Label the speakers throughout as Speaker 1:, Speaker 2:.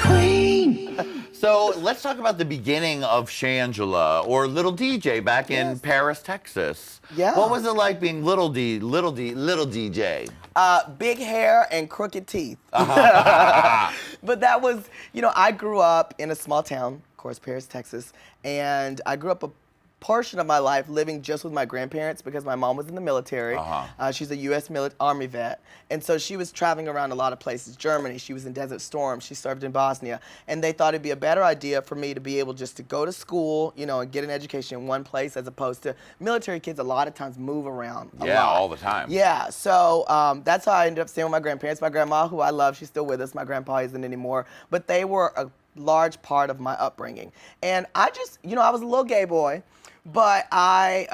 Speaker 1: Qween. So let's talk about the beginning of Shangela, or Little DJ back in Paris, Texas.
Speaker 2: Yeah.
Speaker 1: What was it like being little DJ?
Speaker 2: Big hair and crooked teeth. But that was, you know, I grew up in a small town, of course, Paris, Texas, and I grew up a portion of my life living just with my grandparents because my mom was in the military. She's a U.S. Army vet, and so she was traveling around a lot of places. Germany, she was in Desert Storm, she served in Bosnia, and they thought it'd be a better idea for me to be able just to go to school, you know, and get an education in one place, as opposed to military kids a lot of times move around a lot.
Speaker 1: All the time.
Speaker 2: Yeah, so that's how I ended up staying with my grandparents. My grandma, who I love, she's still with us. My grandpa isn't anymore, but they were a large part of my upbringing. And I just, you know, I was a little gay boy, but I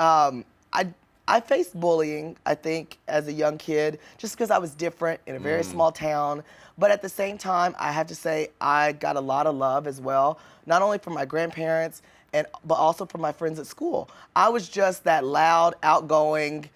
Speaker 2: faced bullying, I think, as a young kid, just because I was different in a very small town. But at the same time, I have to say I got a lot of love as well, not only from my grandparents, but also from my friends at school. I was just that loud, outgoing,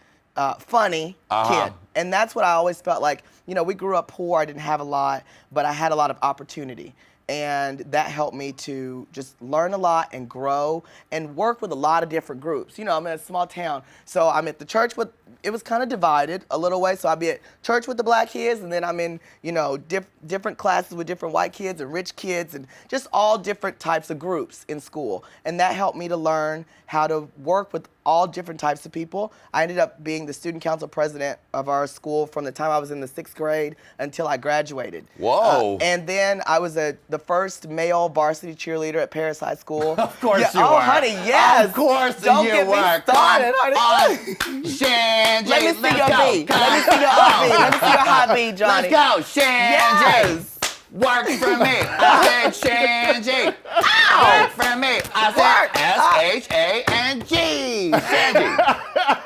Speaker 2: funny kid. And that's what I always felt like. You know, we grew up poor, I didn't have a lot, but I had a lot of opportunity. And that helped me to just learn a lot and grow and work with a lot of different groups. You know, I'm in a small town, so I'm at the church with, it was kind of divided a little way, so I'd be at church with the black kids, and then I'm in, you know, different classes with different white kids and rich kids, and just all different types of groups in school. And that helped me to learn how to work with all different types of people. I ended up being the student council president of our school from the time I was in the 6th grade until I graduated.
Speaker 1: Whoa.
Speaker 2: And then I was the first male varsity cheerleader at Paris High School.
Speaker 1: Of course you
Speaker 2: were.
Speaker 1: were.
Speaker 2: Oh, honey, yes.
Speaker 1: Of course
Speaker 2: Don't
Speaker 1: you
Speaker 2: get
Speaker 1: were.
Speaker 2: me started, honey.
Speaker 1: Shan,
Speaker 2: Let me see your B. Let me see your up B. Let me see your high B, Johnny.
Speaker 1: Let's go, Shan.
Speaker 2: Yes.
Speaker 1: Work for me. I said Shangy. Work for me. I said S-H-A-N-G. Shangy.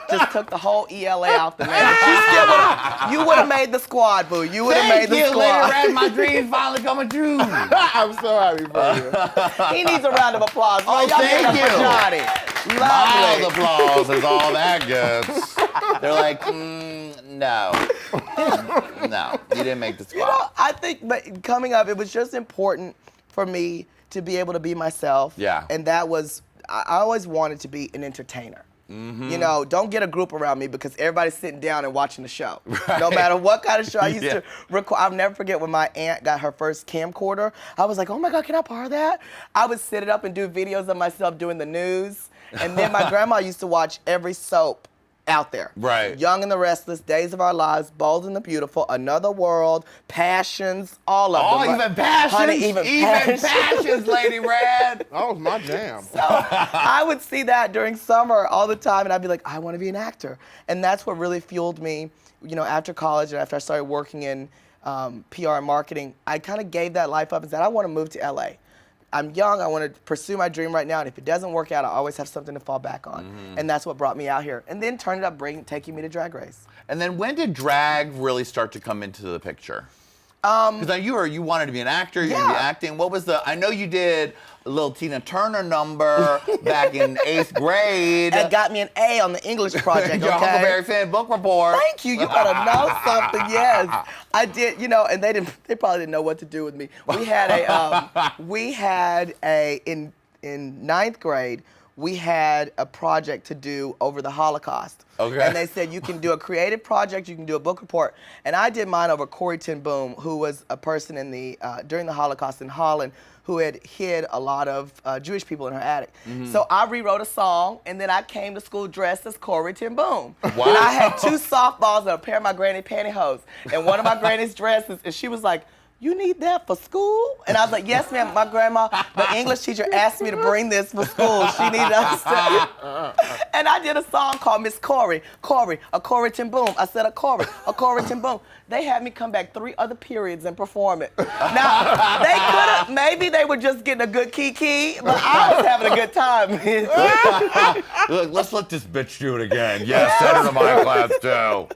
Speaker 2: Just took the whole ELA out the name. You would have made the squad, boo. You would have made the squad.
Speaker 1: Lady Red, my dreams finally coming true.
Speaker 3: I'm so happy for you.
Speaker 2: He needs a round of applause.
Speaker 1: Oh, thank you.
Speaker 2: Johnny.
Speaker 1: Mild
Speaker 2: Lovely.
Speaker 1: applause is all that gets. They're like, no. No, you didn't make the squad.
Speaker 2: You know, I think, but coming up, it was just important for me to be able to be myself.
Speaker 1: Yeah.
Speaker 2: And that was, I always wanted to be an entertainer. You know, don't get a group around me because everybody's sitting down and watching the show. Right. No matter what kind of show. I used to record. I'll never forget when my aunt got her first camcorder. I was like, oh my God, can I borrow that? I would set it up and do videos of myself doing the news. And then my grandma used to watch every soap out there.
Speaker 1: Right.
Speaker 2: Young and the Restless, Days of Our Lives, Bold and the Beautiful, Another World, Passions, all of them.
Speaker 1: Oh, even Passions?
Speaker 2: Honey, even
Speaker 1: Passions, Lady Red.
Speaker 3: That was my jam.
Speaker 2: So I would see that during summer all the time, and I'd be like, I want to be an actor. And that's what really fueled me, you know, after college and after I started working in PR and marketing. I kind of gave that life up and said, I want to move to LA. I'm young, I want to pursue my dream right now, and if it doesn't work out, I always have something to fall back on. And that's what brought me out here. And then turned up taking me to Drag Race.
Speaker 1: And then when did drag really start to come into the picture? Because you wanted to be an actor, you wanted to be acting. What was I know you did a little Tina Turner number back in 8th grade.
Speaker 2: That got me an A on the English project,
Speaker 1: Your
Speaker 2: okay?
Speaker 1: Huckleberry Finn book report.
Speaker 2: Thank you, you better know something, yes. I did, you know, and they probably didn't know what to do with me. We had in 9th grade, we had a project to do over the Holocaust.
Speaker 1: Okay.
Speaker 2: And they said you can do a creative project, you can do a book report. And I did mine over Corrie ten Boom, who was a person in during the Holocaust in Holland who had hid a lot of Jewish people in her attic. So I rewrote a song, and then I came to school dressed as Corrie ten Boom.
Speaker 1: Wow.
Speaker 2: And I had 2 softballs and a pair of my granny pantyhose. And one of my granny's dresses, and she was like, you need that for school? And I was like, yes, ma'am. My grandma, the English teacher, asked me to bring this for school. She needed us to. And I did a song called Miss Corrie. Corrie, a Corrie ten Boom. I said a Corrie ten Boom. They had me come back 3 other periods and perform it. Now, they could have, maybe they were just getting a good kiki, but I was having a good time.
Speaker 1: Look, let's let this bitch do it again. Yes, send her to my class too.